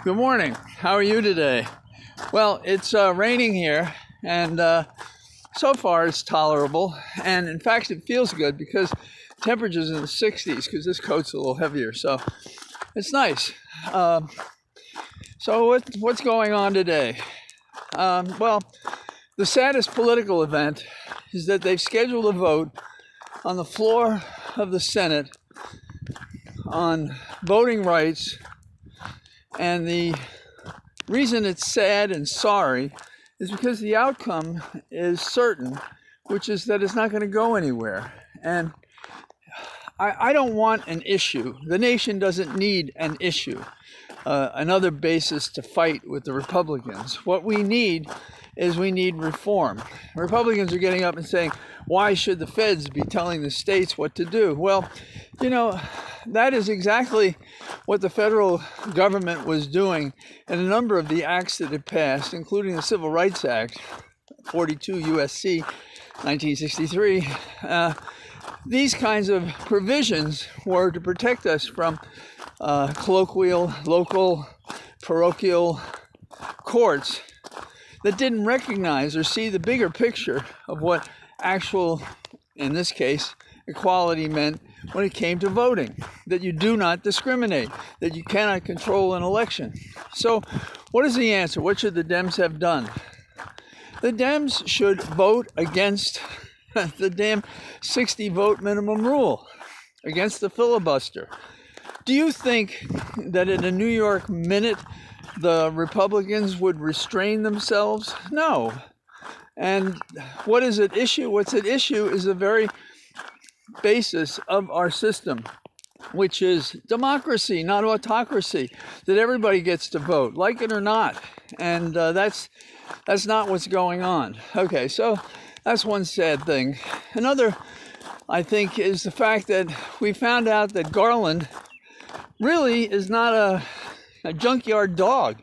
Good morning. How are you today? Well, it's raining here, and so far it's tolerable. And in fact, it feels good because temperature's in the 60s because this coat's a little heavier. So it's nice. So what's going on today? Well, the saddest political event is that they've scheduled a vote on the floor of the Senate on voting rights, and the reason it's sad and sorry is because the outcome is certain, which is that it's not going to go anywhere. And I don't want an issue. The nation doesn't need an issue, another basis to fight with the Republicans. What we need is we need reform. Republicans are getting up and saying, why should the feds be telling the states what to do? Well, you know, that is exactly what the federal government was doing in a number of the acts that it passed, including the Civil Rights Act, 42 USC 1963. These kinds of provisions were to protect us from colloquial, local, parochial courts that didn't recognize or see the bigger picture of what actual, in this case, equality meant when it came to voting, that you do not discriminate, that you cannot control an election. So what is the answer? What should the Dems have done? The Dems should vote against the damn 60 vote minimum rule, against the filibuster. Do you think that in a New York minute the Republicans would restrain themselves? No. And what is at issue? What's at issue is the very basis of our system, which is democracy, not autocracy, that everybody gets to vote, like it or not. And that's not what's going on. Okay, so that's one sad thing. Another, I think, is the fact that we found out that Garland really is not a junkyard dog.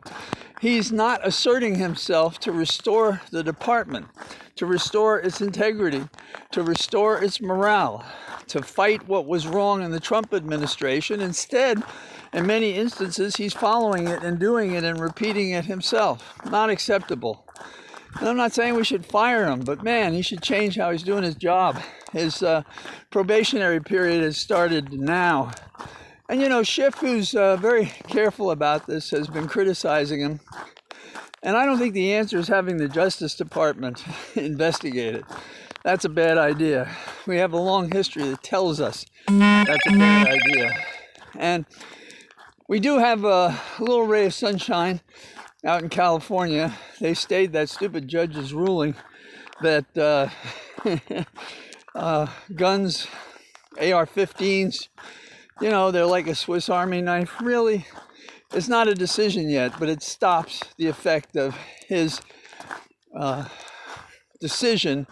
He's not asserting himself to restore the department, to restore its integrity, to restore its morale, to fight what was wrong in the Trump administration. Instead, in many instances, he's following it and doing it and repeating it himself. Not acceptable. And I'm not saying we should fire him, but man, he should change how he's doing his job. His probationary period has started now. And you know, Schiff, who's very careful about this, has been criticizing him. And I don't think the answer is having the Justice Department investigate it. That's a bad idea. We have a long history that tells us that's a bad idea. And we do have a little ray of sunshine out in California. They stayed that stupid judge's ruling that guns, AR-15s, you know, they're like a Swiss Army knife. Really, it's not a decision yet, but it stops the effect of his decision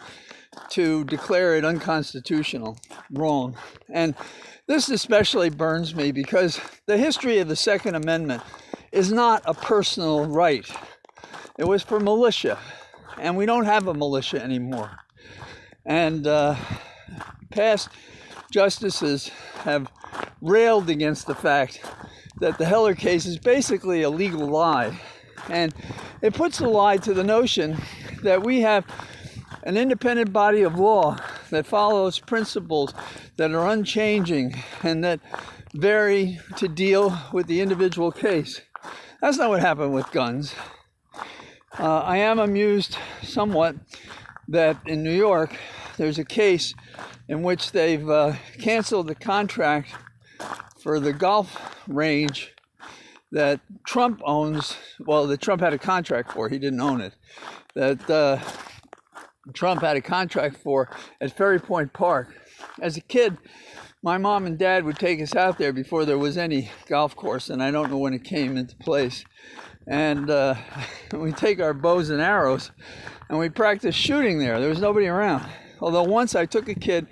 to declare it unconstitutional, wrong. And this especially burns me because the history of the Second Amendment is not a personal right. It was for militia, and we don't have a militia anymore. And past justices have railed against the fact that the Heller case is basically a legal lie. And it puts a lie to the notion that we have an independent body of law that follows principles that are unchanging and that vary to deal with the individual case. That's not what happened with guns. I am amused somewhat that in New York there's a case in which they've canceled the contract for the golf range that Trump owns. Well, that Trump had a contract for. He didn't own it. That Trump had a contract for at Ferry Park. As a kid, my mom and dad would take us out there before there was any golf course, and I don't know when it came into place. And we take our bows and arrows, and we practice shooting there. There was nobody around. Although once I took a kid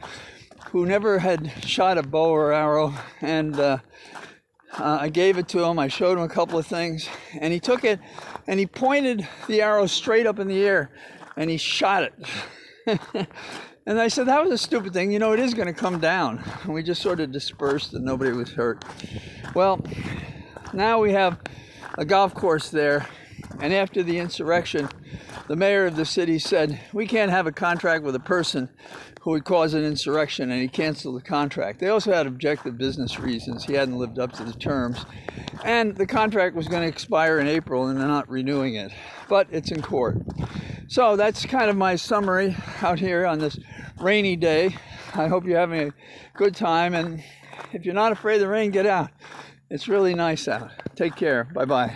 who never had shot a bow or arrow, and I gave it to him. I showed him a couple of things, and he took it, and he pointed the arrow straight up in the air, and he shot it. And I said, that was a stupid thing. You know, it is going to come down. And we just sort of dispersed, and nobody was hurt. Well, now we have a golf course there. And after the insurrection, the mayor of the city said, we can't have a contract with a person who would cause an insurrection, and he canceled the contract. They also had objective business reasons. He hadn't lived up to the terms. And the contract was going to expire in April, and they're not renewing it. But it's in court. So that's kind of my summary out here on this rainy day. I hope you're having a good time. And if you're not afraid of the rain, get out. It's really nice out. Take care. Bye-bye.